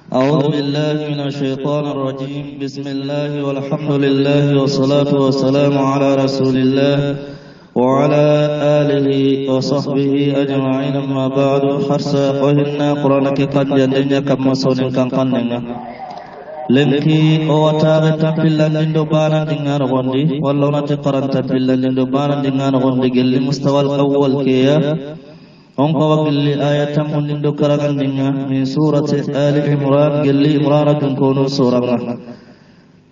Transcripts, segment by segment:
أعوذ بالله من الشيطان الرجيم. بسم الله والحمد لله والصلاة والسلام على رسول الله وعلى آله وصحبه أجمعين. ما بعد حرصا وهنا قرآنك قد يندنيا كما سونين كان قننا لنكي أوتار تبلا لندبانا دينار غندي والله نتقرن تبلا لندبانا دينار غندي قل مستوى الأول كيا onko wakilli ayatan mundindo karagandinga min surati Ali Imran gelli imrana kunkono suranga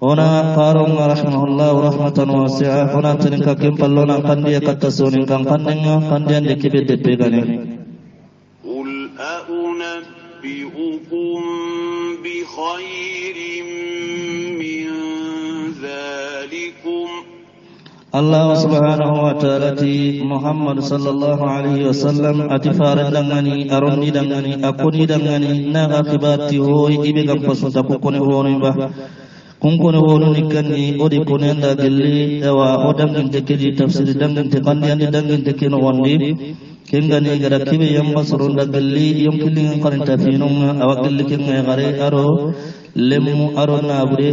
ona qarunga rahimahullahu rahmatan wasi'a ona tininka kempallona kandiya kattasunin kan kannenga kandiyan dekibe debbegane qul a'unabbi'ukum bi khairin min dhalikum Allah subhanahu wa ta'ala ti Muhammad sallallahu alaihi wasallam ati faran dangani aronni dangani akuni dangani na akibati hoy ibe gam pasunta pokone hono ba kunkone hono nikani odi konenda gelli ewa odam nginte kedi tafsir dangante kandiani dangante keno wondi kengani gara kibe yamba sorunda gelli yom killing qaranta finunga awagelli kenga gare aro lemu aro nabure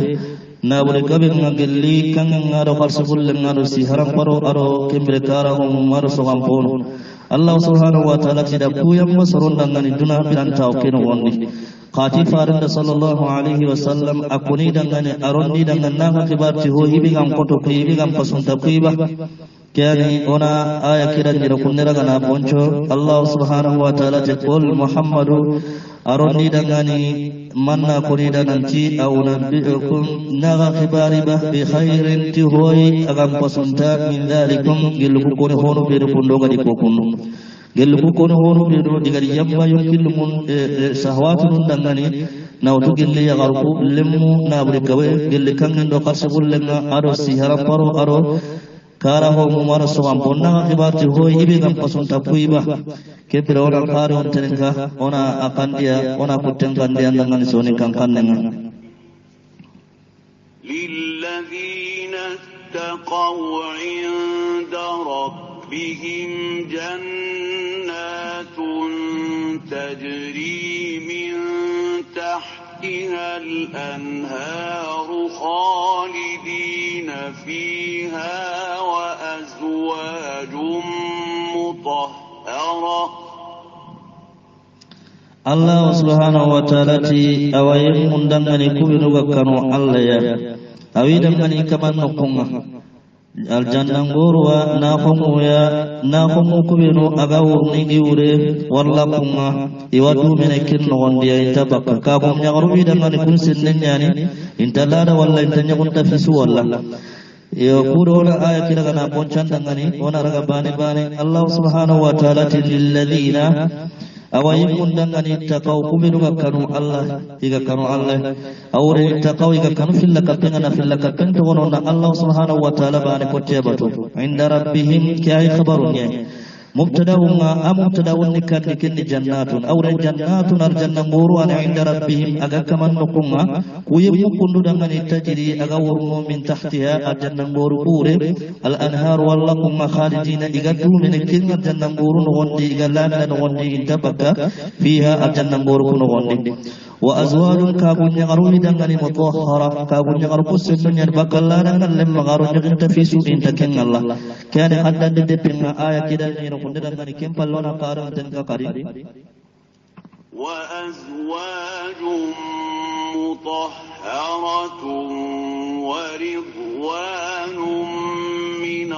nabure gabe ngagelli kanga ngaro kharsubul ngaro si haram paro aro kembre kara hum maro sogampon Allah subhanahu wa ta'ala tida kuyam masrun dangani duna biranta okeno wondi qati farinda sallallahu alaihi wasallam akuni dangani aronni danganna kibati ho hibigam koto hibigam pasunta kuiba kyani ona aya kiran jira kunnera gana boncho Allah subhanahu wa ta'ala qul Muhammadu aronni dangani manna kurida nanti au nabiyukum naga khibari bah bi khairin tihoy agam pasunta min dalikum giluku kone hono beru pundoga di kokunu giluku kone hono beru digari yamba yukilmun sahwatun dangani nautu gilli yagarku lemmu nabri kawe gilli kangendo qarsabul lenga aro siharam paro aro kara ho mumara soam ponna khibati hoy ibe gam pasunta puiba kepira ona kare on tenenga ona akandia ona kutenga ndia ndangani soni kankannenga lilladhina taqaw 'inda rabbihim jannatun tajri min tahtiha al-anharu khalidina fiha wa azwajum mutahharah Allah subhanahu wa ta'ala ti awayem mundangani kubinu gakkano Allah ya awidangani kaman nokunga aljanna ngorwa na khomu kubinu aga wurni diure walla kunga iwadu mene kinno wondiya itabaka ka bom nyagaru widangani kun sinnen yani intalada walla intanya kun tafisu walla yo kurona aya kiragana boncandangani ona raga bane Allah subhanahu wa ta'ala til ladina awayim mundangani taqaw kuminu kanu Allah iga kanu Allah awre taqaw iga kanu fil lakapengana fil lakapeng to wonona Allah subhanahu wa ta'ala bane kotebatu inda rabbihim kai khabarun ya mubtada'un amubtada'un nikan jannatun awre jannatun arjanna nguru ana inda rabbihim aga kaman nukunga kuyemu kundu dangani tajri aga wurmo min tahtiha arjanna nguru kure al anhar wallakum khalidina iga dumene kin arjanna nguru no wondi iga landa no wondi intabaka fiha arjanna nguru no wondi wa azwajun kabunya garuni dangani mutahhara kabunya garu kusunya bakalla dangan lem garu nyinta fi sudin taken Allah kana hadda de pinga aya kidan ni kunde dangani kempallona qaran tan ka kari wa azwajun mutahharatun wa ridwanun min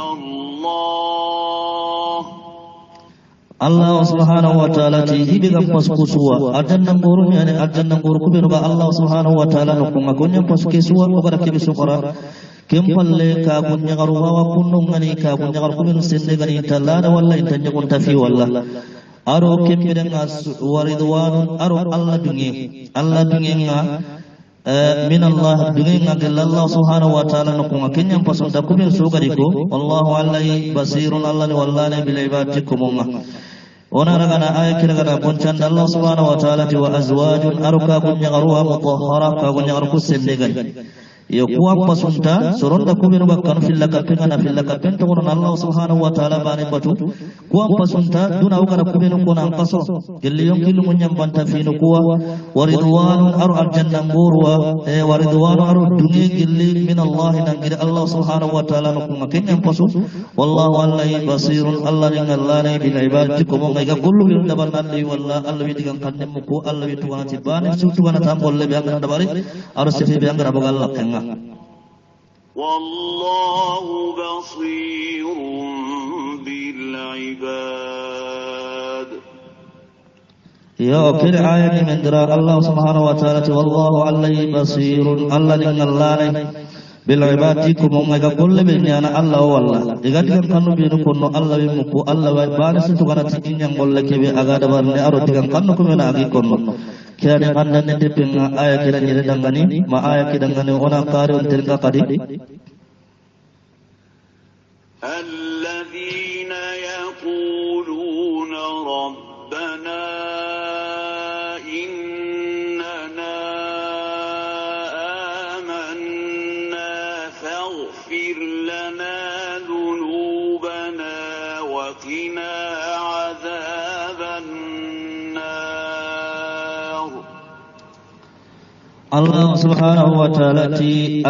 Allah subhanahu wa ta'ala ti hibigam paskusuwa arjanna nguru yani arjanna nguru kubinuga Allah subhanahu wa ta'ala no kunga gonya paskesuwa ko kada kibi sukara kempalle ka gonya garu wa kunnu ngani ka gonya garu kubinu sende gani talada walla intanya kun tafi walla aro kembiren waridwanun aro Allah dungi nga min Allah dungi nga Allah subhanahu wa ta'ala no kunga kenya pasunda kubinu sukari ko wallahu alai basirun Allah ni wallahi bil ibadikum ona ragana aya kiragana boncan Allah subhanahu wa ta'ala ti wa azwajun aruka kunya garuwa mutahhara ka kunya garu kusende gani ya kuwa pasunta soronda kubenu bakkan filla kapenga na filla kapen to non Allah subhanahu wa ta'ala bani batu kuwa pasunta duna ukara kubenu kona qaso gelli yonkilu munyam banta finu kuwa waridwanun aru aljanna ngurwa waridwanu aru dungi gelli min Allah nangir Allah subhanahu wa ta'ala no kuma kenyam pasu wallahu allahi basirun Allah ringallane bil ibad ko ngai ga kullu bil dabarnalli walla Allah widigan kanne muko Allah wituwana tibane sutuwana tambolle be angana dabari aru sefe be angara bagalla kenga والله بصير بالعباد يا كل آية من درا الله سبحانه وتعالى والله علي بصير الله إن الله بالعباد كم ما كل بنيانا الله والله إذا كانوا بينكم الله بيمكو الله بارس تقارن تكين يقول لك بأجاد برني أرد كانوا كم ناقي كنوا كأن أننا ندبنا آية كذا نيردانغني ما آية كذا نغني أنا كارون تلك كذي الذين يقولون ربنا إننا آمنا فاغفر لنا ذنوبنا وقنا عذاب النار الله سبحانه وتعالى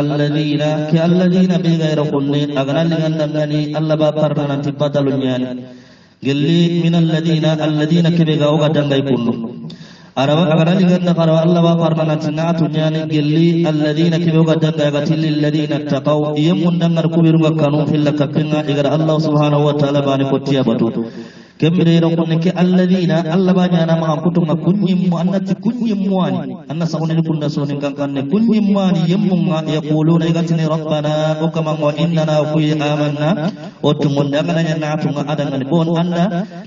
الذين كالذين بغير قلن أغنى لغنى الله بابرنا تبادل نياني قل من الذين كبغا وغدن يكونوا أروا أغنى لغنى قروا الله بابرنا تنعت نياني قل الذين كبغا وغدن يغتل الذين اتقوا يمون دنر كبير وكانوا في اللكبنا إغر الله سبحانه وتعالى باني قتيا بدو kembere rokone ke alladina alla banya na ma kutunga kunyim mu annati kunyim muani anna sabone kunda sonin kankanne kunyim muani yemmunga yaquluna igatini rabbana o kama wa innana fi amanna o tumunda mananya naatunga adanga bon anda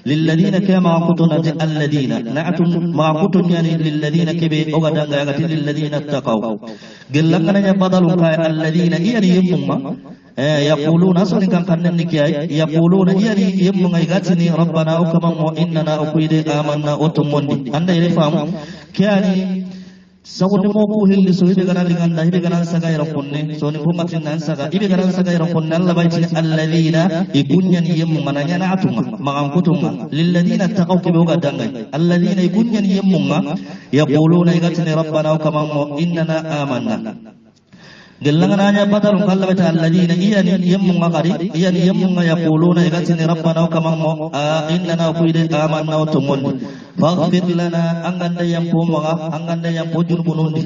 lilladina kama kutuna alladina naatun ma kutun yani lilladina kebe o gadanga yagati lilladina taqaw gellangana badalu ka alladina yani yemmunga يقولون أصلا كان كنا نكاي يقولون يعني يوم يغاتني ربنا أكمل وإننا أقيد آمنا أتمني أنا يفهم كاني سوون موكو هل سوي بغنا لغنا هي بغنا سغا يركونني سوني كو ماتين نان سغا اي بغنا سغا يركون الله بايتي الذين يكونن يم منanya naatuma magangkutuma lilladheena taqaw kibuga dangai alladheena yakunyan yemmunga yaquluna igatni rabbana kama innana amanna gellangananya badalun kallabata alladheena iyani yemmunga qari iyani yemmunga yaquluna igatni rabbana kama innana qid amanna wa tumunni faghfir lana anganda yampumaga anganda yampujun bunundi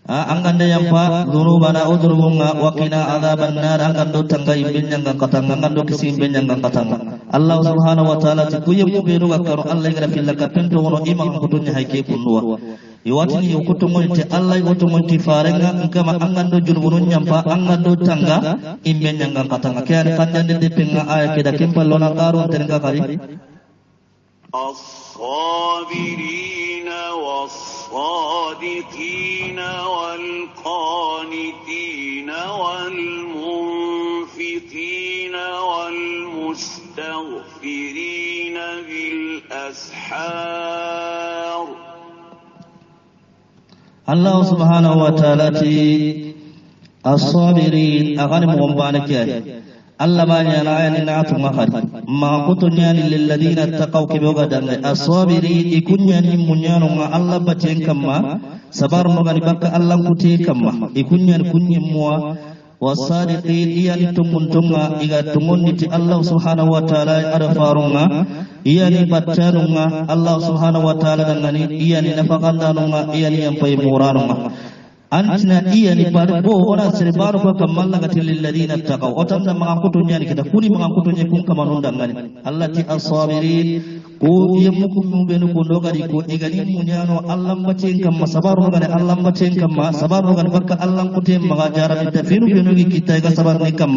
anganda yampa dhunubana udrubunga wa qina adhaban nar angando tanga imbenyanga katanga angando kisimbenyanga katanga Allah subhanahu wa ta'ala tikuyem beru gakaro Allah igara fil kapento wono imam kutunya haike kunwa iwatini yokutumo te Allah yokutumo ti farenga ngama angando junubunun nyampa angando tanga imbenyanga katanga kyan kandande de penga aya keda kempalona karo terenga kari الصابرين والصادقين والقانتين والمنفقين والمستغفرين بالأسحار الله سبحانه وتعالى الصابرين أغنم ومبانك الله بانيا نعين نعت مخد ما قطنيان للذين اتقوا كبغدا الصابرين يكون يعني منيان الله بتين كما صبر مغني بك الله كتي كما يكون يعني كن يموا والصادقين يعني تمنتما إذا تمنت الله سبحانه وتعالى أرفارنا يعني بتاننا الله سبحانه وتعالى نغني يعني نفقنا يعني ينفي موراننا أنتنا إياني باربو ونا سربارو كمال لغتي للذين اتقوا وتمنا مغاكتو نياني كده كوني مغاكتو نيكون كما نوندانغاني التي الصابرين ko yemmukum benu ko dogari ko egani munyano Allah macen kam sabaru ngane Allah macen kam sabaru ngane bakka Allah ko tem maga jarabi tafiru benu gi kita ga sabar ni kam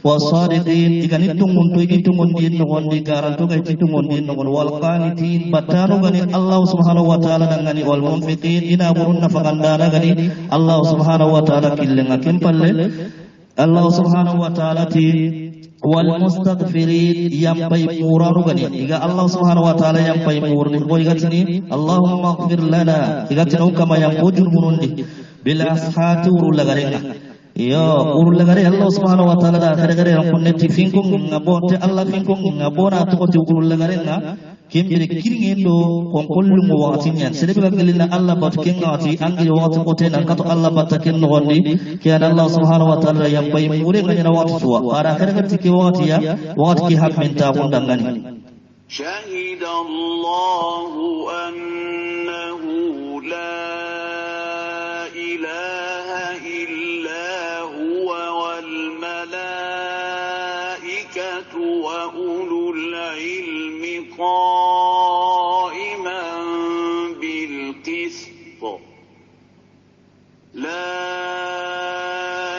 wa sadiqin egani tungun to igi tungun din no wondi garal to ga tungun din no wal qanitin batanu ngane Allah subhanahu wa ta'ala ngani wal munfiqin ina burunna faqandana ngani Allah subhanahu wa ta'ala killenga kempalle Allah subhanahu wa ta'ala ti والمستغفرين ينبي مورانو غني إذا الله سبحانه وتعالى ينبي مورني ويغتني اللهم اغفر لنا إذا كما ينبوجر منوندي bil ashati urulagarenga yo urulagare Allah subhanahu wa ta'ala da kare on kunnetti finkung ngabonte Allah finkung ngabona to ko urulagarenga kembere kiringendo kon kollu mo watinya serebe galina Allah bat kengati angi wati ko tena kato Allah bat ken nondi kiyan Allah subhanahu wa ta'ala yang bay mure ngana wati suwa para kare tiki wati ya wati ki hak menta kundangani شهد الله أنه لا إله إلا هو والملائكة وأولو العلم قائما بالقسط لا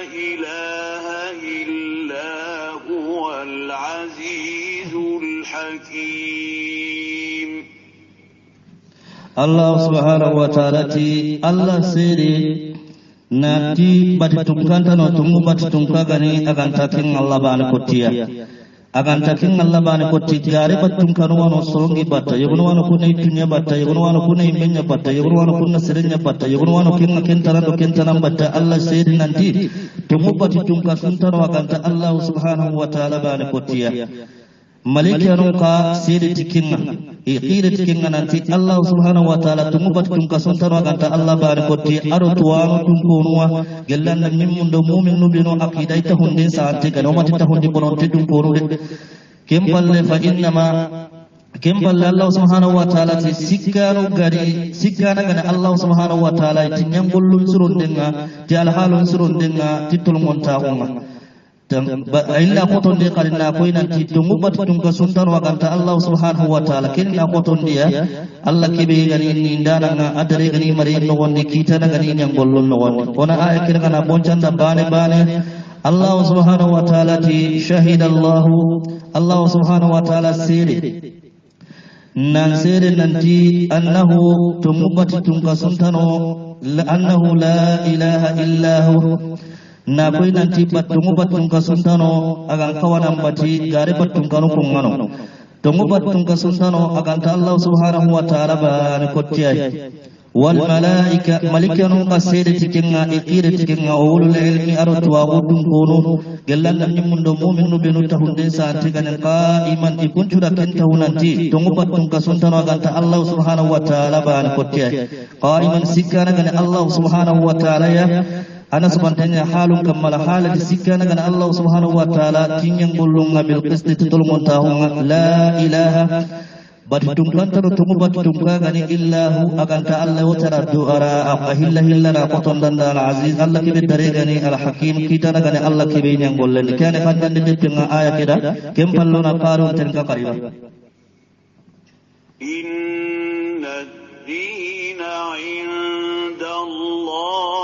إله إلا هو العزيز الحكيم Allah subhanahu wa ta'ala ti Allah sere nati batitungkanta no tungu batitungkagani agan takin Allah bani kotiya agan takin Allah bani kotti gare batungkanu wano sorongi batta yegunu wano kuna itunya batta yegunu wano kuna imenya batta yegunu wano kuna serenya batta yegunu wano kinga kentaran batta Allah sere nanti tungu batitungka suntano agan ta Allah subhanahu wa ta'ala bani kotiya Malikanu ka siri tikinga iqira tikinga nanti Allah subhanahu wa ta'ala tumubat tunka suntano aganta Allah barakoti aro tuwanu tunkonuwa gellan nimmundo mu'min nubino aqidaita hundin saante gano mati ta hundi bononte tunkoru de kempalle fa innama kempalle Allah subhanahu wa ta'ala ti sikkanu gari sikkana gana Allah subhanahu wa ta'ala ti nyambollun surundenga ti alhalun surundenga titul montaunga illa koton de qarina ko inanti tungubat tunga suntan waganta Allah subhanahu wa ta'ala kinna koton dia Allah kibe gani ni ndana nga adare gani mari no wonde kitana gani nyang bollon no wonde ona ay kirana boncanda bane Allah subhanahu wa ta'ala ti shahida Allah subhanahu wa ta'ala sire nan sire nanti annahu tungubat tunga suntano annahu la ilaha illa hu na koy nanti battungu battunga suntano agan kawanan bati gare battunkanu kungano tungu battunga suntano agan ta Allah subhanahu wa ta'ala ban kottiyai wal malaika malikanu qasede tikenga iqire tikenga ulul ilmi aratu wa gudun kono gellan nan mundo mu'minu benu tahunde sa tiganen qa'iman ikuntura ken tahunanti tungu battunga suntano agan ta Allah subhanahu wa ta'ala ban kottiyai qa'iman sikana gan Allah subhanahu wa ta'ala ya ana subhanahu halun kammala halati sikkana gana Allah subhanahu wa ta'ala tinyang bullunga bil qisti tutul montahunga la ilaha batitungkanta tumu batitungka gani illahu aganta Allah wa ta'ala du'ara aqahilla hilla qoton danda al aziz Allah kibe dare gani al hakim kitana gani Allah kibe nyang bollen kane faddan de tinga aya kida kempallona qarun tenka qariba inna ad-dina 'inda Allah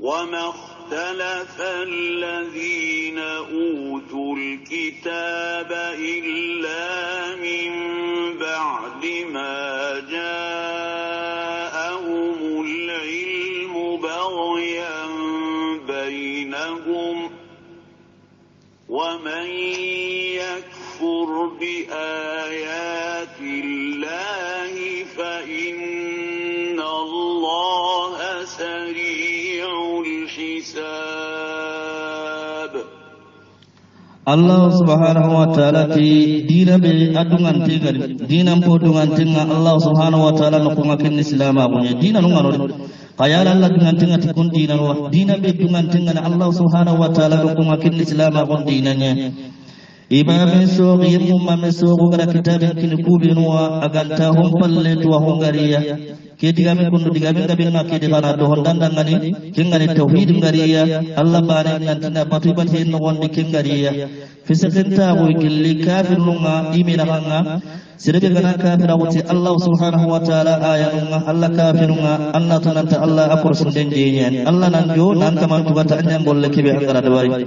وما اختلف الذين أوتوا الكتاب إلا من بعد ما جاءهم العلم بغيا بينهم ومن يكفر بآيات الله فإن الله سريع الحساب Allah subhanahu wa ta'ala ti dina be adungan tigal dina podungan tinga Allah subhanahu wa ta'ala no kuma ken islam abunya dina no ngaro qayala Allah dungan tinga tikun dina no dina be dungan tinga Allah subhanahu wa ta'ala no kuma ken islam abun dinanya imam suq yimma suq gara kitab kin kubinwa aganta hum palle to hungariya ke digame kundu digame gabe na ke digana do hondanda ngani kengani tauhid ngariya Allah bare nantina batu batu no wonde kengariya fisakenta bo gilli kafirunga imina banga sirbe gana kafira wuti Allah subhanahu wa ta'ala ayatunga Allah kafirunga Allah tananta Allah akor sunden jenyen Allah nan jo nan kaman tugata anyam bolle kebe angara dawari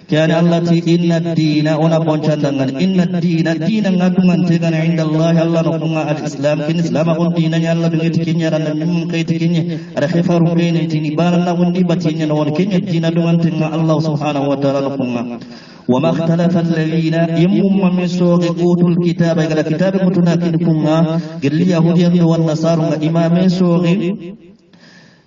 kiani Allah ti inna ad-dina ona boncandangan inna ad-dina dina ngadungan tegana inda Allah Allah no kunga al-islam kin islam akon dina nya Allah bingeti kinya ran mum kay tikinye ara khifaru kene tini barna wondi batinya no won kenya dina dungan tinga Allah subhanahu wa ta'ala no kunga وما اختلف الذين يمم من سوق أوتوا الكتاب إلى كتاب متناكنكما قل اليهود والنصارى إمام سوق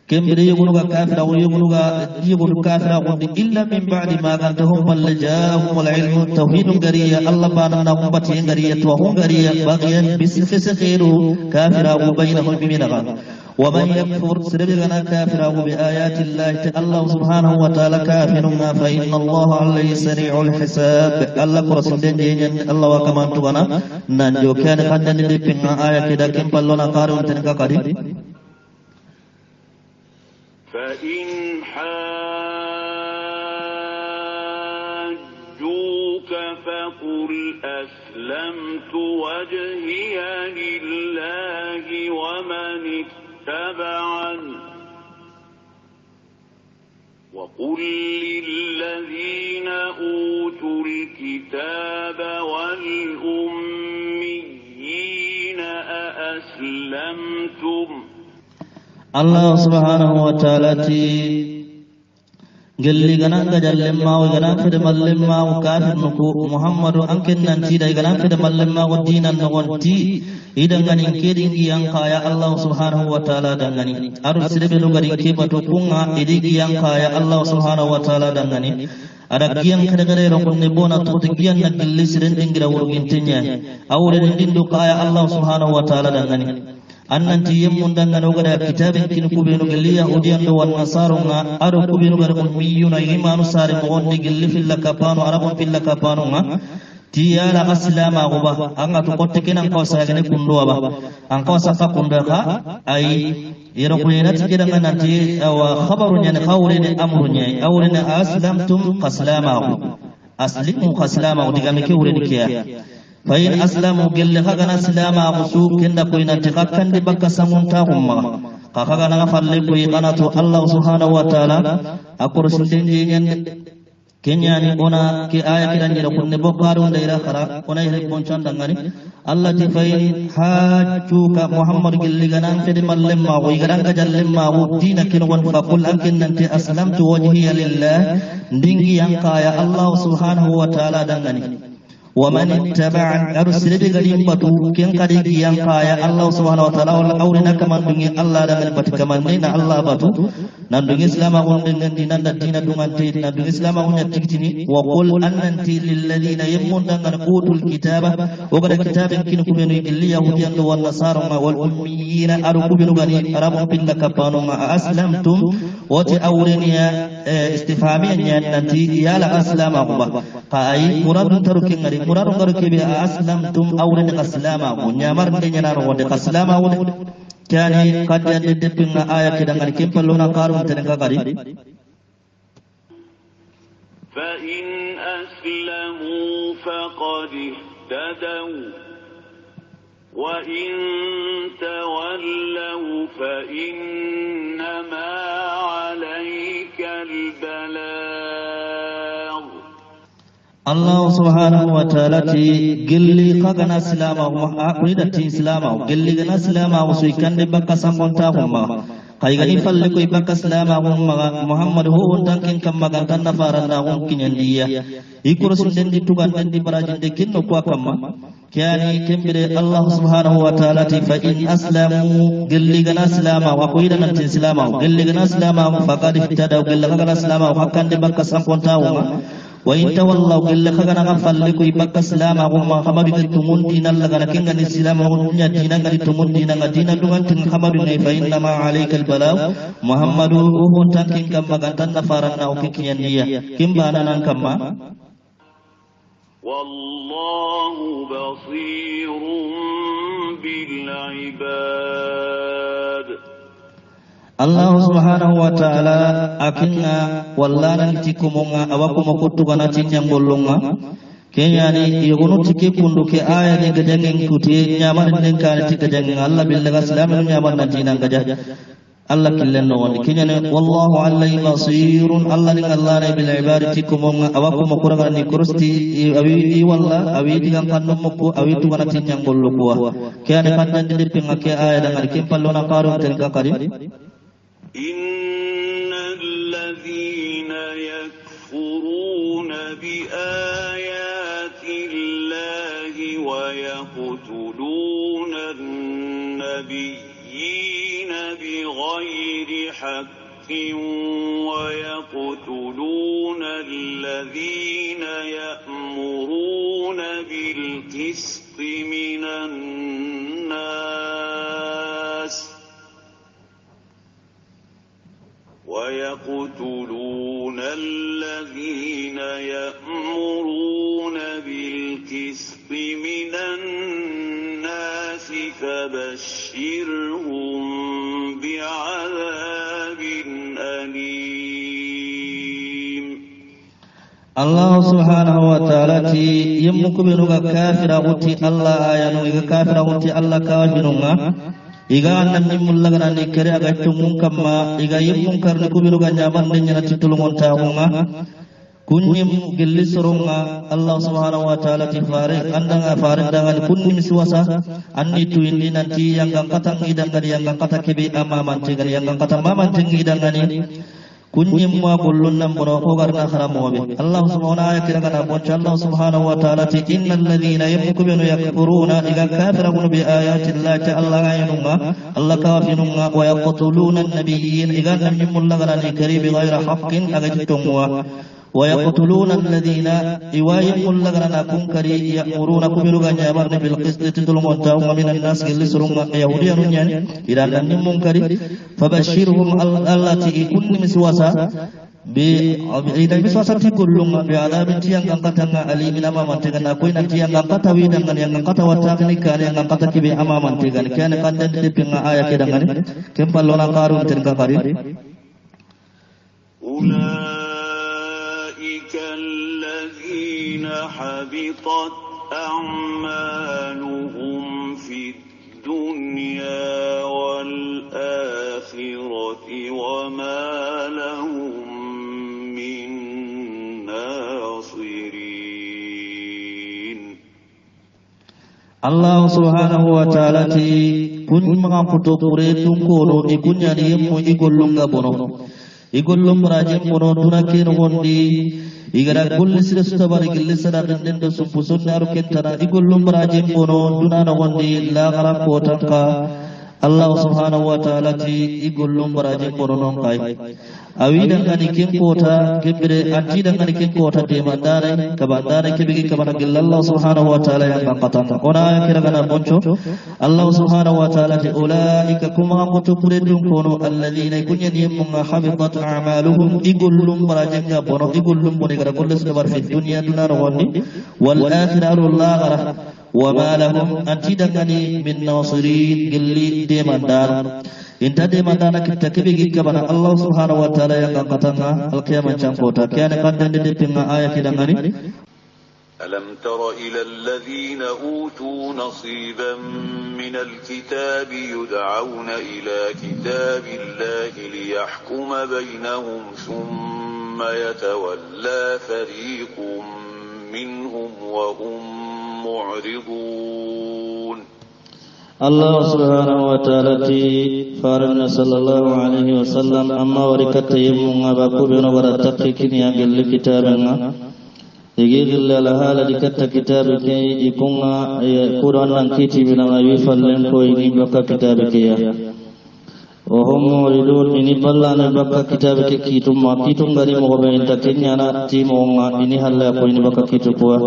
كم يقولوا كافر أو يقولوا كافر إلا من بعد ما كانتهم بل جاءهم العلم توحيد غريا الله باننا أمتين غريا وهم غريا بغيا بسخيرو كافر أو بينهم بمنغا ومن يكفر سربنا كافر أو بآيات الله سبحانه وتعالى كافر فإن الله عليه سريع الحساب الله قرصن دين الله وكمان تغنى نانجو كان قدن لبنا آية كده كم بلونا قارون تنكا قريب فإن حاجوك فقل أسلمت وجهي لله ومن اتبعني وقل للذين أوتوا الكتاب والأميين أأسلمتم الله سبحانه وتعالى gelli ganan ga jallem mawo ganan fede mallem mawo kafir nuko muhammadu anken nan ti dai ganan fede mallem mawo dinan no wonti idan ganin kedin giyan kaya allah subhanahu wa ta'ala dangani aru sirbe no gari ke bato kunga idi giyan kaya allah subhanahu wa ta'ala dangani ada giyan kada gare ro kunne bona to giyan na gilli siren dingira wurgin tinya awre dindu kaya allah subhanahu wa ta'ala dangani annanti yemmun dangano gada kitabin kin kubenu gelli yahudiyan do wan nasarunga ado kubenu gada ummiyuna imanu sare mo wonde gelli filla kapano arabon filla kapano ma tiyala aslama goba anga to kotte kenan ko sagane kundo aba an ko safa kundo ka ay yero ko yana tike daga nanti wa khabaru nyane khawre ne amru nyai awre ne aslamtum qaslama aslimu qaslama diga me ke wure dikiya فإن أسلموا قل خغنا سلاما غسوق كندا كوينا تقاكن دي بكا سمونتاهم خغنا غفر لكوي قناتو الله سبحانه وتعالى أقول سلين kenyani ona ke aya kiran jira kunne bokkaru ndaira khara ona yere bonchon dangani allah ti fay hajju ka muhammad gilliganan fede mallem ma go igaran ga jallem ma go dina kin won fa qul ankin nanti aslamtu wajhiya lillah ndingi yankaya allah subhanahu wa ta'ala dangani ومن اتبع أرسل بغريم بطو كن قريب ينقايا الله سبحانه وتعالى والأولنا كمان دنيا الله دنيا بط كمان نينا الله بطو نندنيا إسلام أقول دنيا دينا دنيا تيد نندنيا إسلام أقول نتكتني وقل أننتي للذين يمون دنيا قوتوا الكتابة وقد كتاب كن كبنوا اللي يهوديان والنصارى والأميين أرقوا بنغني أرابهم بالله كبانوا ما أسلمتم وتأورنيا استفهاميا ننتي يا لا أسلام أقوى قاي مراد تركين murarun garke bi aslamtum awre de aslama ko nyamar de nyana ro de aslama wo kani kadya de depinga aya kidan gar kempalona karun tenen ka gari fa in aslamu faqad ihtadaw wa in tawallaw fa innama alayka albalagh Allah subhanahu wa ta'ala ti gilli kagana silama wa aqida ti silama gilli gana silama wa suikande bakka sangonta humma kai gani falle ko bakka silama humma muhammad ho wondan ken kam magantan nafaranna hon kinyandiya ikuro sunden di tugan den di barajin de kinno ko kamma kyani kembere Allah subhanahu wa ta'ala ti fa in aslamu gilli gana silama wa qoida nan ti silama gilli gana silama faqad ihtadaw gilli gana silama wa hakkande bakka sangonta humma وإن تولوا قل خغنا غفل لكي بك السلام وما خمر تمون دين الله لكن الإسلام وغنيا دينا تمون دينا دينا دوان تنخمر فإنما عليك البلاغ محمد وهو تنكين كما كانت نفارنا وكيكيان نيا كم بانا كما والله بصير بالعباد Allah subhanahu wa ta'ala akinga wallana tikumunga awakuma kutugana tinyang bollonga kenyani yogonu tike kundu ke aya ne gajangen kuti nyaman den kan tike jangen Allah billaga salamu nyaman nadina gaja Allah killen no woni kenyani wallahu alayhi basirun Allah ni Allah ne bil ibadati kumunga awakuma kuraga ni kurusti awi walla awi digan kanno mokko awi tugana tinyang bollo kuwa kene kannan de pinga ke aya dangal kempallona qarun tel ka kari إن الذين يكفرون بآيات ويقتلون النبيين بغير حق ويقتلون الذين يأمرون بالقسط من الناس ويقتلون الذين يأمرون بالقسط من الناس فبشرهم بعذاب أليم. الله سبحانه وتعالى يمكبنك كافر غتي الله آيانو كافر غتي الله كافرنا iga annam mullagana ni kare aga tumun kamma iga yimun karne kubiru ganya bande nyana titulungon taunga kunnim gillisoronga Allah subhanahu wa ta'ala ti fare andanga fare dangan kunnim suwasa anni tu indi nanti yang kata ngidangani yang kata kebe amaman tegal yang kata maman ngidangani kunnyim ma kullun nam boro ogarna kharamobe Allah subhanahu wa ta'ala kiragana boncha Allah subhanahu wa ta'ala ti innal ladhina yamkuruna yakfuruna iga kafirun bi ayati Allah ta Allah ayununga Allah kafirunga wa yaqtuluna an-nabiyyin iga nam mullagana ni karibi ghayra haqqin agajtumwa wa yaqtuluna alladhina iwayim lagana kun kari ya'muruna kubiruga nyabarna bil qist tidulun ta'um min an-nas gilsurunga yahudiyan nyani ila nan munkari fabashirhum allati kunni miswasa bi ida miswasa tikullum bi adabin tiang angkatanga ali min amaman tegana koina tiang angkata widangan yang angkata watakni kan yang angkata kibi amaman tegan kana kandan dipinga aya kedangan kempalona karun terga kari الذين حبطت أعمالهم في الدنيا والآخرة وما لهم من ناصرين. الله سبحانه وتعالى kun mengakuto kuretun kono ikunya diyemu igullum gabono igullum rajim bono tunakin gondi igara kulli sirasta bari gilli sada dendo sumpusun naru kentara igullum rajim bono dunana gondi la gara kotanka Allah subhanahu wa ta'ala ti igullum rajim bono non kai awida ngani kin kota kibire antida ngani kin kota de mandare kabandare kibigi kabana gilla Allah subhanahu wa ta'ala yang katanga ona kira kana boncho Allah subhanahu wa ta'ala ti ulaika kuma mutu kuredun kono alladhina kunya diyum habitat a'maluhum igullum marajanga bono igullum boni gara kullu sabar fi dunya dunar wonni wal akhiratu Allah gara wa ma lahum antida ngani min nasirin gilli de mandar inta de mandana kita kibigi kabana Allah subhanahu wa ta'ala yang katanga al-qiyamah cangkota kiana kandan de pinga aya kidangani ألم تر إلى الذين أوتوا نصيبا من الكتاب يدعون إلى كتاب الله ليحكم بينهم ثم يتولى فريق منهم وهم معرضون. الله سبحانه وتعالى فارنا صلى الله عليه وسلم أما وركت يمون أباكو بنا ورتقكني أجل كتابنا يجيل لها لدكت كتابك يكون قرآن كتابنا ويفلن كويني بك كتابك يا وهم موردون إني بلان بك كتابك كيتم ما كيتم غري مغبين تكنيانا تيمونا إني هلا كويني بك كتابوا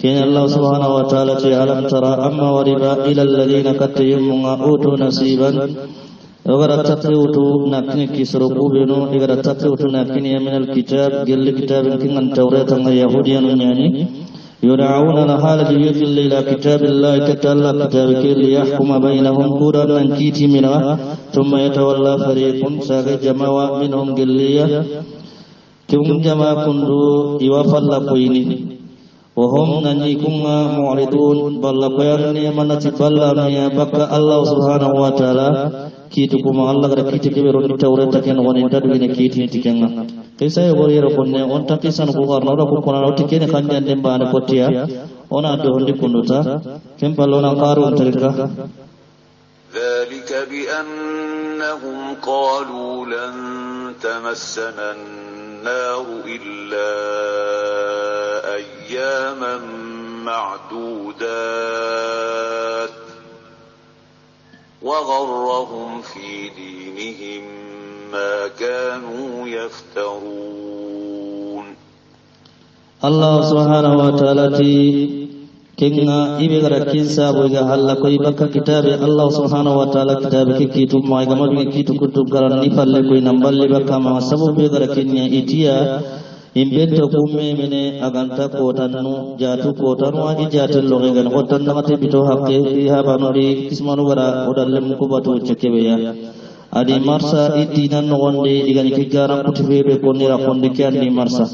كان الله سبحانه وتعالى ألم ترى أما وربا إلى الذين كتيمون أوتوا نصيبا وغير تطيوتو نكني كسرقوا بنو وغير تطيوتو نكني من الكتاب قل كتاب كنا التوراة اليهوديا يعني يدعون لحال يذل إلى كتاب الله كتالا كتابك ليحكم بينهم قرانا كيتي منها ثم يتولى فريق ساق جماعة منهم قلية كم جماعة كندو يوفى لقويني وهم ننيكم معرضون بل قيرني منتي بلاني بك الله سبحانه وتعالى كيتكم الله كيتك برون التوراة كان ونتدوين كيتي تكنا كيسا يغير كنا أنت كيسا نقول نورا كنا نوتكين خانجان دمبان كوتيا أنا دهون كنوتا كم بلونا قارون تلك ذلك بأنهم قالوا لن تمسنا النار إلا أياما معدودات وغرهم في دينهم ما كانوا يفترون الله سبحانه وتعالى kenga ibe gara kinsa boyga halla koy bakka kitabe Allah subhanahu wa ta'ala kitabe ke kitu ma ga mabi kitu kutub garan ni falle koy namballe bakka ma sabu be gara kenya itiya imbento kumme mene aganta ko tannu jatu ko tanu agi jatel lo gan ko tan ngate bito hakke fi habanori kismanu gara odalle mu ko batu cekebe ya adi marsa itinan no wonde digani ke garan kutube be ko nira konde ke andi marsa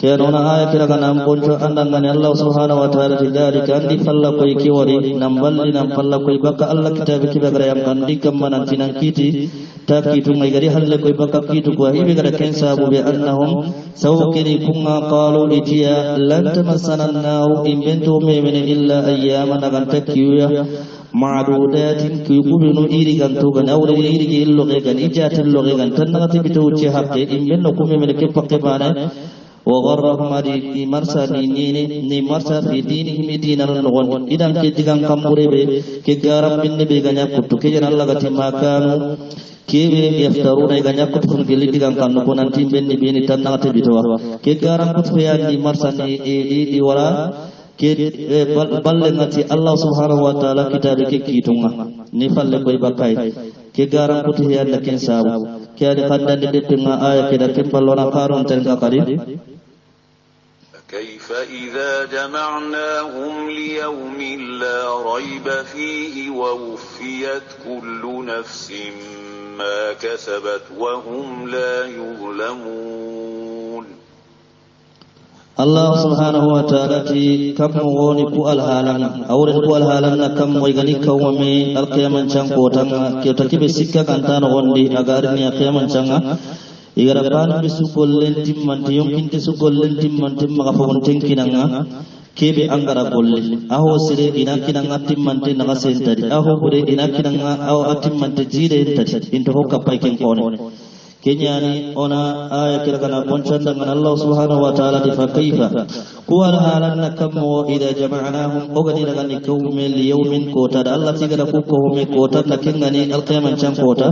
Kerana ayat kira kana ponco andangane Allah subhanahu wa ta'ala tidari kandi falla koy kiwari namballi nam falla koy baka Allah kitabe kibe gara yam kandi kammanan tinan kiti ta kitu ngai gari halle koy baka kitu ko ibe gara ken sabu be annahum sawkiri kunga qalu itiya lan tamassana an-nar invento memene illa ayyaman agan takiyya ma'dudatin kuyubunu iri gantu gan awre iri illo gan ijatil lo gan tan ngati bitu ci hakke invento kumemene ke pakke bana وغرهم هذه مرسى ني مرسى في دينهم دين النغون إذا كتيغان كمبريبه كجارم من نبي غنيا كتو كجن الله غتي ما كانوا كيف يفترون غنيا كتو كجلي تيغان كانو كونان تيم بن نبي ني تنغ تبيتوا كجارم كتو يا ني مرسى ني ورا balengati Allah subhanahu wa ta'ala kitabe ke kitunga ni falle koy bakay ke garan kutu ya lakin sabu ke ade kandande de tunga aya ke dakin ballona karun tan ka kadi كيف إذا جمعناهم ليوم لا ريب فيه ووفيت كل نفس ما كسبت وهم لا يظلمون Allah subhanahu wa ta'ala ti kam woni ku alhalan awre ku alhalan na kam moy gani kawme alqiyaman chan ko tan ke takibe sikka kan tan wondi agarni alqiyaman chan igara pan bisu gollen timmante yonkinte su gollen timmante maga fawon tenkinanga kebe angara golle aho sire ina kinanga timmante naga sentadi aho bure ina kinanga aho atimmante jire entadi into hokka paiken kone kenyani ona aya kira kana ponchanda dengan Allah subhanahu wa ta'ala di fakaifa kuwal halanna kammo ida jama'nahum ogani daga ni kawme li yawmin kota da Allah tigara ku kawme kota na kengani alqiyaman chan kota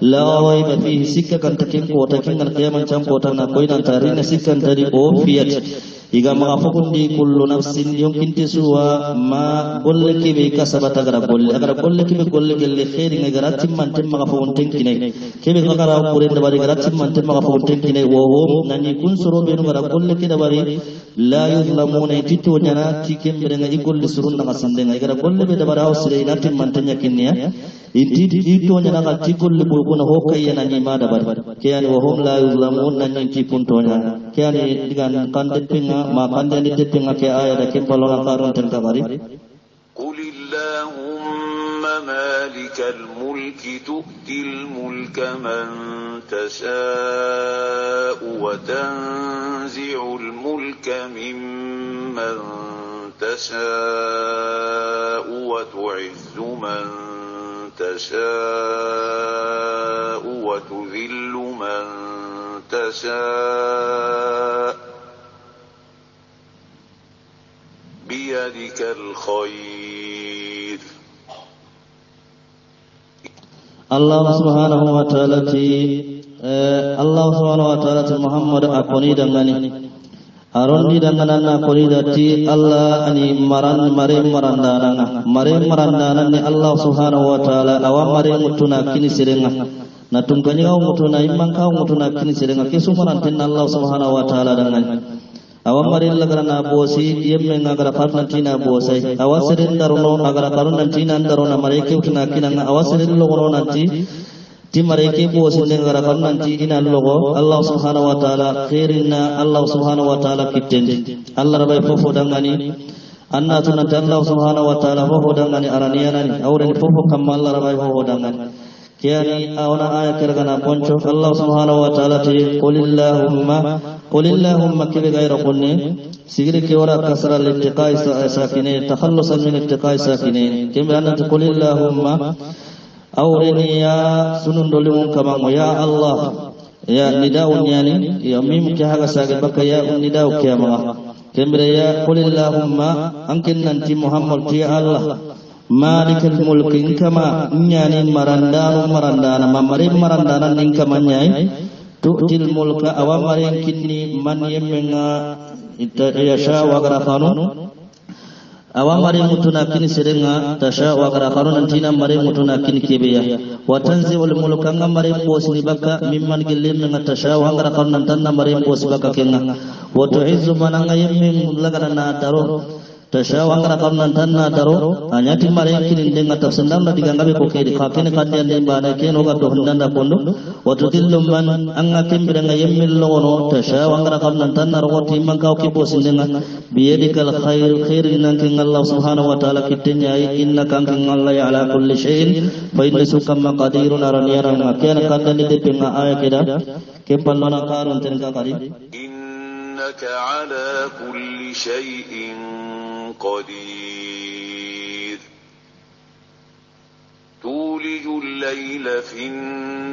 la rayba fihi sikka kan takin kota kengan alqiyaman chan kota na koinan tarina sikkan tari o fiyat iga ma fakundi kullu nafsin yumkinti suwa ma golle kibe kasabata gara golle kibe golle gelle khairi ngara timman timma fakun tenkine kibe ngara pure bari gara timman timma fakun tenkine wo nani kun suro benu gara golle kida bari la yuzlamuna tito nyana tikem berenga golle surun na masinde ngara golle be dabara usre ina timman tanya kinnya tito nyana ga tikolle bulkuna hokayya nani ma dabari kiyani wo hum la yuzlamun nani tikuntonya kiyani digan kande pinga ma kandani tettinga ke aya da ke balona karun tan kabari qul illahumma malikal mulki tu'til mulka man tasha'u wa tanzi'ul mulka mimman tasha'u wa tu'izzu man tasha'u wa tudhillu man tasha'u بيدك الخير الله سبحانه وتعالى الله سبحانه وتعالى محمد أكوني دعاني أروني دعانا أكوني دعتي الله أني مريم مرندانا ني الله سبحانه وتعالى أوام مريم متنا كني سرنا نتمكني أو متنا إمام كاو متنا كني سرنا كيسو مرندنا الله سبحانه وتعالى دعاني awamarin lagara na bosi yemme ngagara farnantina bosai awasirin daruno agara karunantina daruna mareke utuna kinanga awasirin logono nanti ti mareke bosi ngagara karunanti ina logo Allah subhanahu wa ta'ala khairinna Allah subhanahu wa ta'ala kitendi Allah rabai fofo dangani anna tunanta Allah subhanahu wa ta'ala fofo dangani araniyanani awren fofo kamma Allah rabai fofo dangani kiani awna aya kirgana poncho Allah subhanahu wa ta'ala ti qulillahumma kibi ghayra qulni sigiri ki ora kasra liltiqai sakinin takhallusan min iltiqai sakinin kibi anna qulillahumma awrini ya sunun dolimun kama ya Allah ya nidaun yani ya mim ki haga sage baka ya nidaun kiyama kembreya qulillahumma ankin nanti Muhammad ya Allah malikal mulki kama nyani marandana mamari marandana ning kama nyai tu'til mulka awamarin kinni man yemenga yasha wa garakhanu awamari mutuna kini serenga tasha wa garakhanu nantina mari mutuna kini kebeya wa tanzi'ul mulka ngamari bosni baka mimman gilin nga tasha wa garakhanu nantanna mari bos baka kenga wa tu'izzu mananga yemmen lagana daro tasha wa garakhanu nantanna daro anyati mari kini denga tafsandam na digangabe ko kedi khakene kadya de bana keno ga do hondanda kondo wa tudillu man anga kembiranga yemmen lono tasha wa garakhanu nantanna ro timman ka ko bosindenga biyadikal khairin nankin Allah subhanahu wa ta'ala kitenya innaka ankin Allah ya ala kulli shay'in fa inna sukama qadirun araniyara makana kandani de penga aya keda kempal mana karun tenka kali innaka ala kulli shay'in qadir tulijul layla fin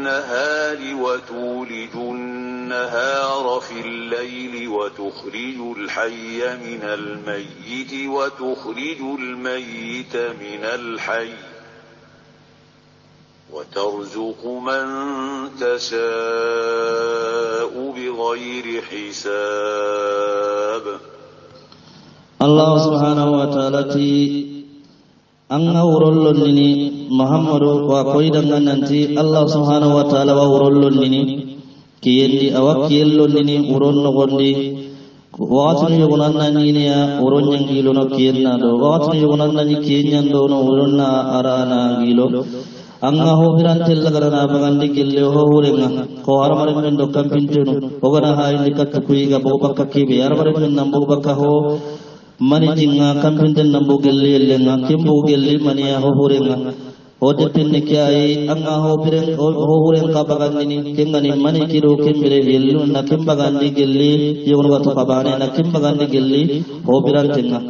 nahari wa tulijun النهار في الليل وتخرج الحي من الميت وتخرج الميت من الحي وترزق من تشاء بغير حساب الله سبحانه وتعالى anga urollon nini Muhammadu wa koidangan nanti Allah subhanahu wa ta'ala wa urollon nini kiyendi awakiyellon nini uron nogondi wakatunu yogonanna ñineya uron ñangilono kiyenna do wakatunu yogonanna ñi kiyenñandono uronna arana ngilo anga hohirantellagana bagandi gelle hohurenga ko haramaren men do kampintenu ogana hayindi kattu kuyiga bogo bakka kebe haramaren men nan bogo bakka ho mani jinga kampinten nan bogo gelle yellenga kembogo gelle maniya hohurenga ode pinne kiyai anga hohuren ka bagandini kengani mani kiro kembere yellu na kembagandi gelli yogon watu kabane na kembagandi gelli hobirantenga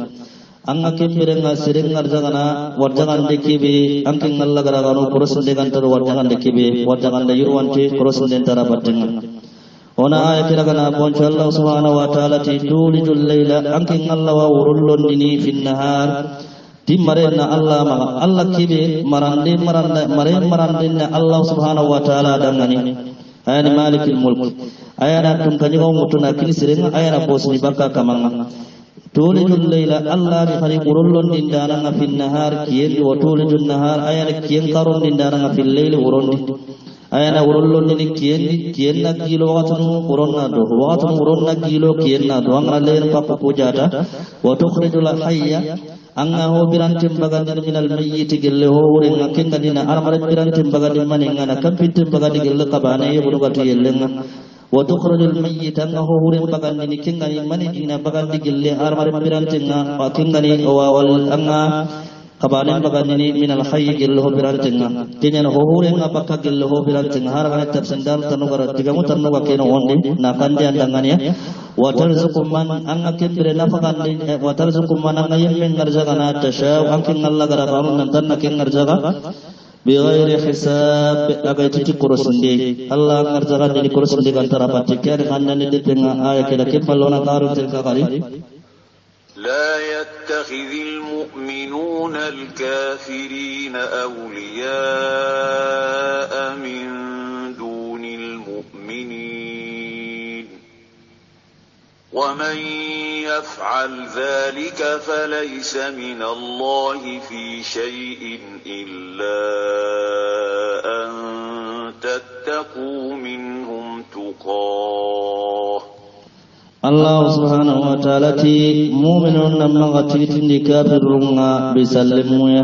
anga kembere nga sereng arjagana warjagande kibe angking Allah garagano korosunde gantaro warjagande kibe warjagande yurwante korosunde tara batenga ona aya kiragana boncho Allah subhanahu wa ta'ala tulijul layla angking Allah wa urullon dini fin nahar timmarena Allah maga Allah kibe marande na Allah subhanahu wa ta'ala dangani ayani malikul mulk ayana tum kanyigo mutuna kini sirenga ayana bosni baka kamanga tulijul layla Allah bi khali qurullun dindana fil nahar kiyen wa tulijul nahar ayana kiyen karon dindana fil layli urondi ayana urollon ni kiyen na kilo watunu uronna do watunu uronna kilo kiyen na do angala ler papu pujata wa tukhrijul hayya anga ho birantim bagandi minal mayyit gelle ho wure ngakenga dina armare birantim bagandi maninga na kampitim bagandi gelle kabane yebulu gatu yellenga wa tukhrajul mayyit anga ho wure bagandi ni kenga ni manina bagandi gelle armare birantinga wa kenga ni wal anga kabane bagandi ni minal hayy gelle ho birantinga kenya ho wure ngabaka gelle ho birantinga haragana tafsindal tanugara tigamu tanuga keno wonde na kandi andangania wa tarzuqu man anga kembere nafakandi wa tarzuqu man anga yemmen ngarjagana tasha angkin Allah garaganu nantanna ken ngarjaga bi ghairi hisab agaiti kurusunde Allah ngarjaga ni kurusunde gantara patikar kannani detenga aya kala kemballona karu tilka kali لا يتخذ المؤمنون الكافرين أولياء من دون المؤمنين ومن يفعل ذلك فليس من الله في شيء إلا أن تتقوا منهم تقاه Allah subhanahu wa ta'ala ti mu'minun namma gatiti ni kafirunga bisallimu ya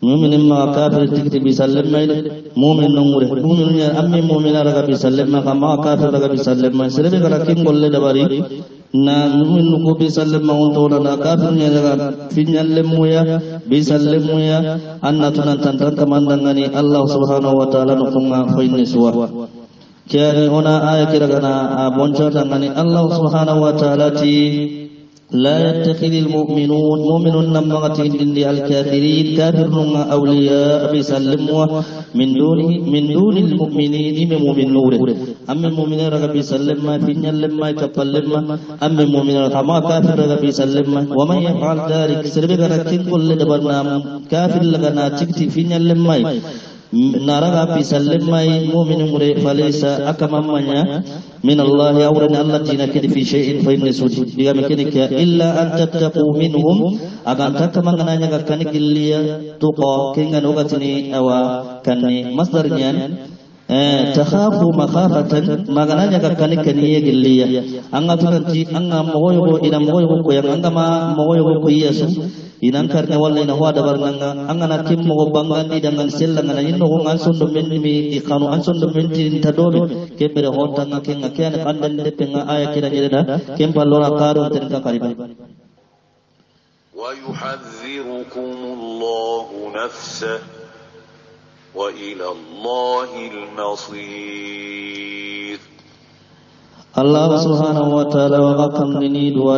mu'minin ma kafir tikti bisallim mai mu'min nungure mu'minun ya ammi mu'mina raga bisallim ma kama kafir raga bisallim mai sirbe gara kin golle dabari na mu'min ko bisallim ma onto na kafir nya raga finyallemu ya bisallimu ya annatuna tantan kamandangani Allah subhanahu wa ta'ala nukunga faini suwa kiani ona aya kiragana boncho tangani Allah subhanahu wa ta'ala ti la yattakhidul mu'minun namma tin al kafirin kafirun awliya bisallimu min dunil mu'minin ime mu'min nure amme mu'minin raga bi sallama finyallemma kapallemma amme mu'minin kama kafir raga bi sallama wa man yaf'al dhalik sirbe gara kin kulle de barnam kafir laga na cikti finyallemma naraga bi sallama mu'minin mure falaysa akamamanya min Allah awran Allah tina kidi fi shay'in fa inna sudi diga mekini kya illa an tattaqu minhum agan takamangana nya gakani gilliya tuqa kinga nogatini awa kanni masdarnya takhafu makhafatan magana nya gakani kaniye gilliya anga tunanti anga mogoyo ina mogoyo ko yang anga ma mogoyo ko yesu inan karne walla ina wada barnanga anga na kim mogo bangandi dangan sellanga na inno ko an sondo menmi ikanu an sondo menti tadobe kebere hontanga kenga kene kandan de penga aya kira jeda kempalora karu ten ka kariba wa yuhadhdhirukumullahu nafsahu wa ila Allahil masir. Allah subhanahu wa ta'ala wa hakam ni dua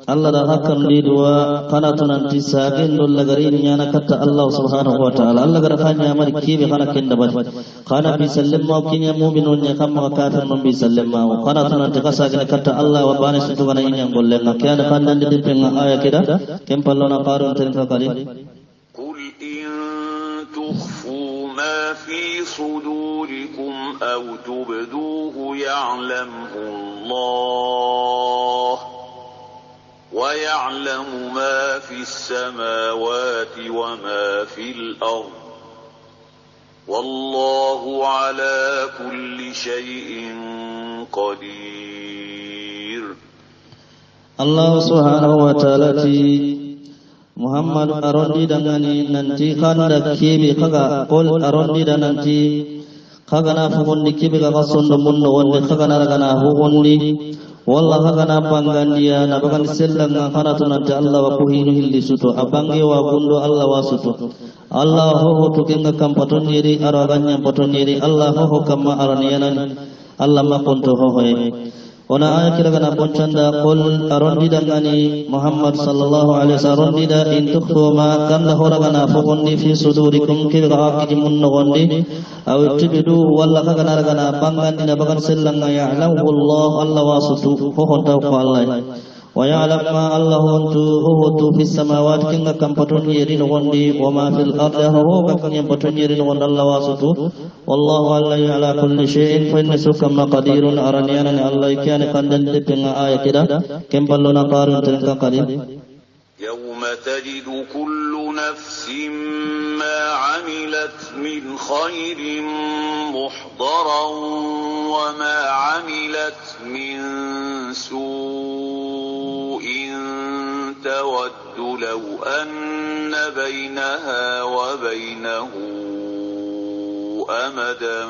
Allah da hakam ni dua kana tunanti sagen dol lagarin nyana kata Allah subhanahu wa ta'ala Allah gara khanya mar kibe kana kenda bad kana bi sallama kinya mu'minun nya kam kafir man bi sallama kana tunanti kasagen kata Allah wa bana situ kana inya golle na kana kandan de penga aya kida kempallona qarun ten ka kali qul in tukhfu ما في صدوركم أو تبدوه يعلمه الله ويعلم ما في السماوات وما في الأرض والله على كل شيء قدير. الله سبحانه وتعالى Muhammad arondi dangani nanti kanda kibi kaga kol arondi dan nanti kaga na fugondi kibi kaga sondo mundo wonde kaga na raga na fugondi walla kaga na bangandia na bagan sellanga kana tunante Allah wa kuhinu hilli suto abange wa gundo Allah wa suto Allah ho to kenga kam patonyeri araganya patonyeri Allah ho kamma araniyanan Allah ma konto ho hoye ona aya kiragana boncanda qul arondi dangani Muhammad sallallahu alaihi wasallam dida in tukhfu ma kanda horagana fogondi fi sudurikum kirga akiji munno gondi aw tibidu walla kagana ragana bangandi na bagan sellanga ya'lamu Allah Allah wasutu ho honta ko Allah wa ya'lam ma Allah huntu fis samawati kinga kam paton yeri no gondi wa ma fil ardi ho kam paton yeri no gondi Allah wasutu wallahu alla ala kulli shay'in fa inna sukama qadirun araniana Allah ikane kandan de penga aya kida kemballona qarun ten ka kali يوم تجد كل نفس ما عملت من خير محضرا وما عملت من سوء تود لو أن بينها وبينه أمدا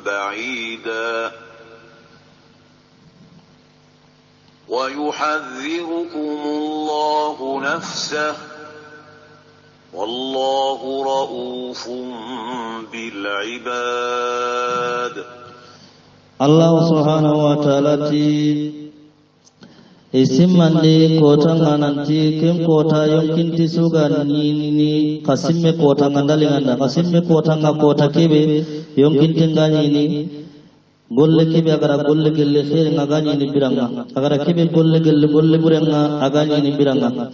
بعيدا ويحذركم الله نفسه والله رؤوف بالعباد. الله سبحانه وتعالى isimandi kota ngananti kem kota yonkin tisuga nini kasimme kota ngandalinganda kasimme kota ngakota kebe yonkin tingani ni golle kebe agara golle gelle khere ngagani ni biranga agara kebe golle gelle golle burenga agani ni biranga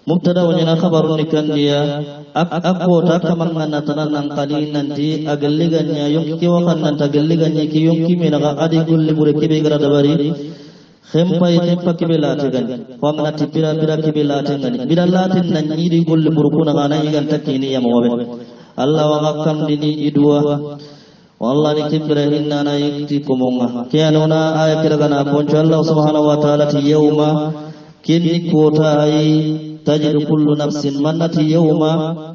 mubtada wanyana khabarun nikandiya akota kamangana tanan kali nanti agalliganya yonki wakan nanta galliganya ki yonki menaga adi golle bure kebe gara dabari khempai tempa kibelate gani wangna tipira bira kibelate gani bira latin nan nyidi golle burukuna gana igan takini ya mawabe Allah wa ngakam dini idua wallahi tibra inna na yakti kumunga kianona aya kiragana poncho Allah subhanahu wa ta'ala ti yawma kini kota ai tajidu kullu nafsin manati yawma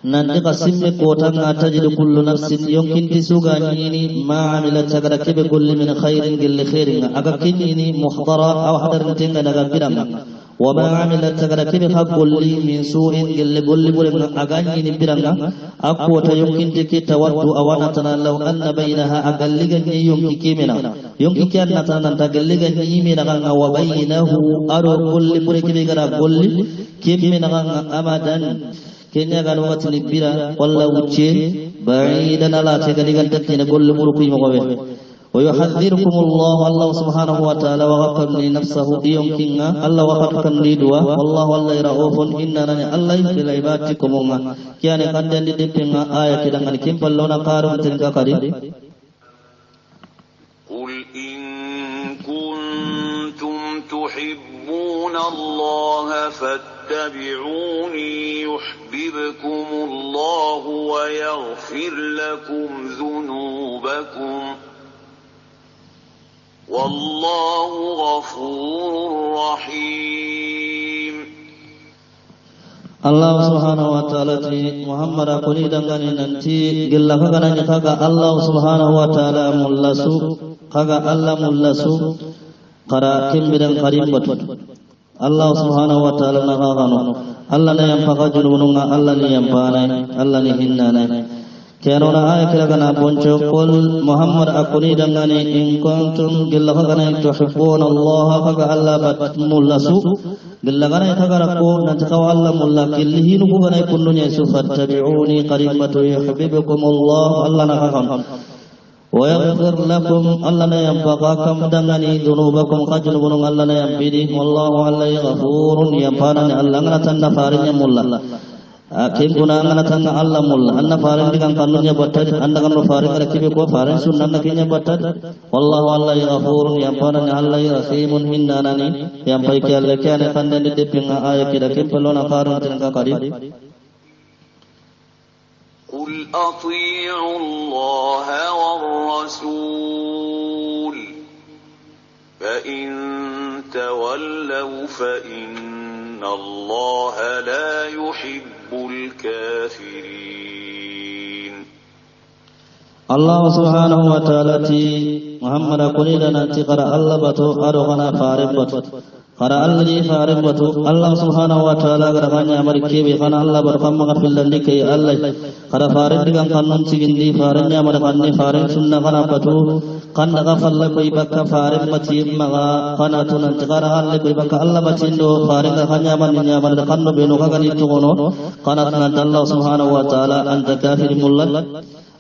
nanti kasimme kota nga tajidu kullu nafsin yonkin tisuga nini ma amilat sagara kebe kulli min khairin gilli khairin aga kinini muhdara aw hadarin tinga daga birama wa ma amilat sagara kebe kulli min su'in gilli kulli burin aga nini biranga akota yonkin tiki tawaddu awana law anna bainaha agalliga ni yonki kimena yonki kianna tanan tagalliga ni imena nga wa bainahu aro kulli burin kebe gara kulli kimena nga amadan kenya ga wati ni bira walla wucce ba'idan ala te ga digal tatina golle muruku mo gobe ويحذركم الله سبحانه وتعالى وغفر لنفسه يمكننا الله وقتكم لدوا والله الله رؤوف إننا الله في عبادكم كان قد لدبنا آية كده كم بلونا قارم تلك قريب قل إن كنتم تحبون الله فاتبعوني يحببكم الله ويغفر لكم ذنوبكم والله غفور رحيم الله سبحانه وتعالى محمد أقولي دعاني ننتي قل فقنا نفقا الله سبحانه وتعالى ملسو فقا الله ملسو قرأ كم بدن قريم بطل الله سبحانه وتعالى نغاغنو الله نيمفقا جنوننا الله نيمفانا الله نهنانا كانوا آية كنا بونشو قل محمد أقولي دعاني إن كنتم قل فقنا تحبون الله فقا الله ملسو قل فقنا تقرأكو نتقوى الله ملا كله نبغنا يكون يسوع فاتبعوني قريبة يحببكم الله الله نغاغن ويغفر لكم الله ينفقاكم دعاني ذنوبكم قجنبون الله ينبدي والله الله غفور ينفانني الله نتنا فارن ملا Akim guna angana tanga Allah mulla anna farin dikan kanunya batat anda kan farin kada kibe ko farin sunnan nakinya batat wallahu Allah ghafurun yampana Allah rahimun hinnanani yampai ke Allah kana kandan de pinga aya kida kim pelona karun tinga karib قل أطيعوا الله والرسول فإن تولوا فإن الله لا يحب الكافرين الله سبحانه وتعالى محمد قليلا نتقرأ الله بطو أرغنا فارب بطو قرأ الذي فارب بطو الله سبحانه وتعالى قرأنا أمريكي بخنا الله برقم مغفل لنكي الله قرأ فارب لكم قنن سيجندي فارب نعمل قنن فارب سنة قنا بطو قنا غفل لكي بك فارب متيب مغا قنا تنتقرأ لكي بك الله بطندو فارب لخنا نعمل قنن بينو قنن تغنو قنا تنت الله سبحانه وتعالى أنت كافر ملل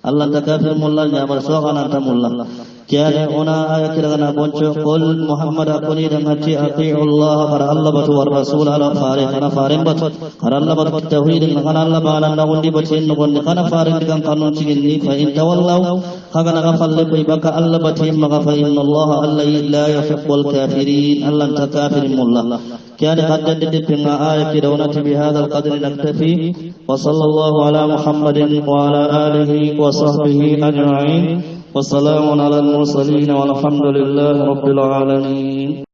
Allah takafir mulla nyamal sohana tamulla kiane ona aya kirana boncho qul Muhammad akuni dangati ati'u Allah para Allah batu war rasul ala farin kana farin batu kana Allah batu tauhid kana Allah bala nawundi bacin ngon kana farin digang kanun cigini fa in tawallaw kana gafalle bi baka Allah batu maga fa inna Allah alla la yuhibbul kafirin Allah takafir mulla kiane haddad de pinga aya kirana bi hadzal qadri naktafi wa sallallahu ala Muhammadin wa ala alihi wa وصحبه أجمعين والسلام على المرسلين والحمد لله رب العالمين